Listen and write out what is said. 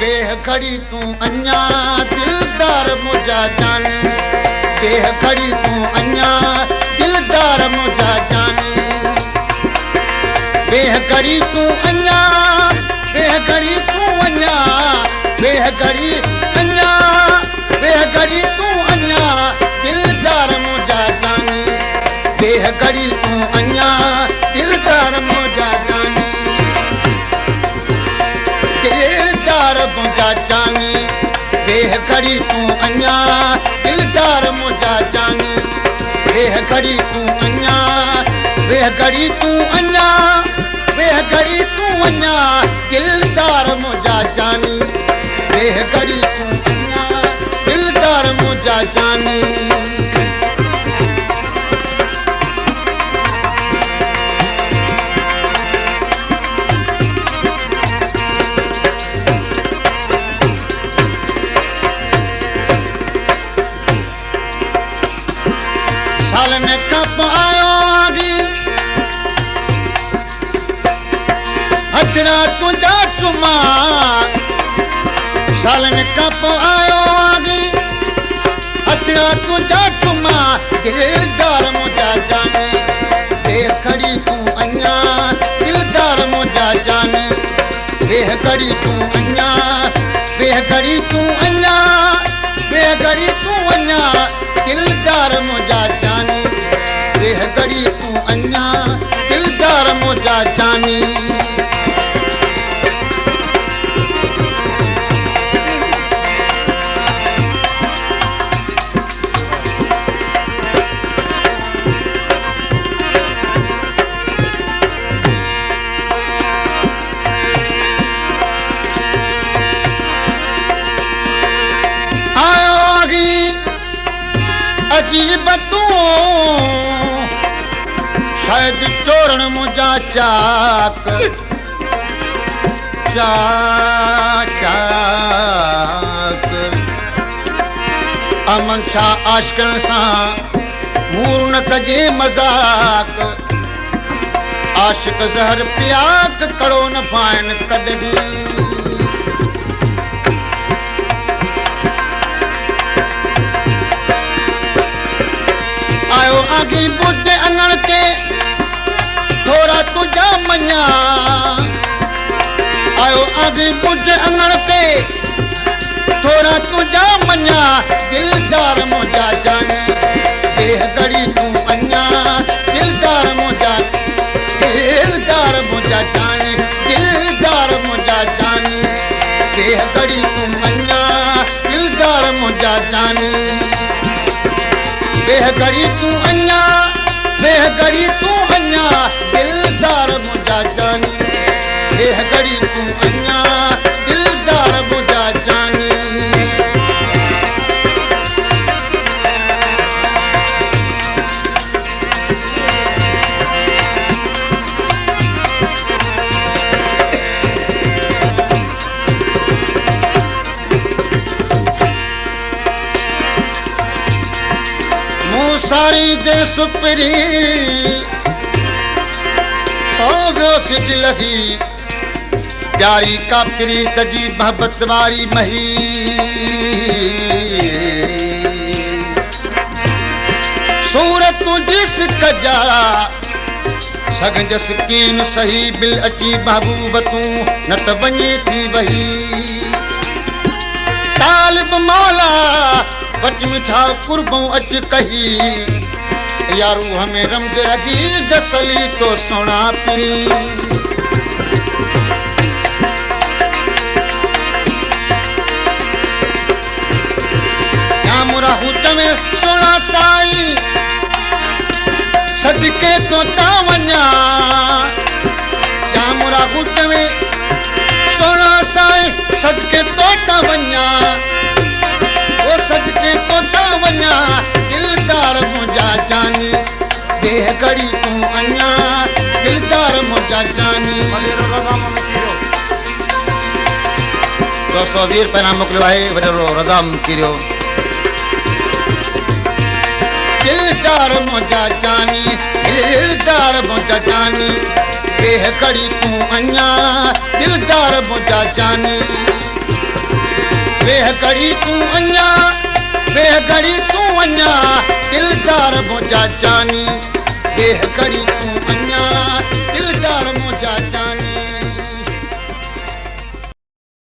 बेह खड़ी तू अन्या दिलदार मुझा जानी बेह खड़ी तू अन्या दिलदार मुझा जानी बेह खड़ी तू अन्या बेह खड़ी तू अन्या बेह खड़ी अन्या बेह खड़ी तू अन्या दिलदार मुझा जानी बेह खड़ी तू अन्या दिलदार मुझा जानी दिलदार मुझा जानी बेह खड़ी तू अन्या दिलदार मुझा जानी बेह खड़ी तू अन्या बेह खड़ी तू अन्या बेह खड़ी तू अन्या दिलदार मुझा जानी बेह खड़ी तू अन्या दिलदार मुझा जानी सालन कप आयो आगी हथड़ा तुझा चुमा सालन कप आयो आगी हथड़ा तुझा चुमा दिलदार मुझा जानी बेह खड़ी तू अन्या दिलदार मुझा जानी बेह खड़ी तू अन्या बेह खड़ी तू अन्या बेह खड़ी तू अन्या दिलदार मुझा जानी बेह खड़ी तू अन्या दिलदार मुझा जानी अजीब तू शायद चोरण मुझा चाक चाक अमन शाह आशिकन सां मूर न कजे मजाक आशिक ज़हर पियाक कड़ो न पाइन कॾहिं आयो आगी बुढ़े अनण ते थोड़ा तुझा मन्या आयो आगी बुढ़े अनण ते थोड़ा तुझा मन्या दिलदार मुझा जानी बेह खड़ी तू अन्या दिलदार मुझा जानी दिलदार मुझा जानी बेह खड़ी तू अन्या दिलदार मुझा जानी बेह खड़ी तू अन्या बेह खड़ी तू अन्या दिलदार मुझा जानी बेह खड़ी तू अन्या दिलदार मुझा जानी सारी दे सुपरी व्योस दिल ही प्यारी का प्री तजी मोहब्बत वारी मही सूरत जिस कजा सगंज सकीन सही बिल अची महबूब तू न त वञे थी वही तालिब मौला बच मिठा कुर्बों अच कही यारू हमें रमज रगी जसली तो सोना परी मुरा हुत में सोना साई सदके तो तावन्या मुरा हुत में सोना साई सदके तो तावन्या वो सदके तो तावन्या दिलदार मुझा जानी बेह खड़ी तू अन्या दिलदार मुझा जानी 220 रुपया मोकिलियो आहे वॾो रज़ा किरियो दिलदार मुझा जानी दिलदार मुझा जानी बेह खड़ी तू अन्या दिलदार मुझा जानी घड़ी तू अञा बेह घड़ी तू अञा दिलदार मुंहिंजा जानी बेह घड़ी तू अञा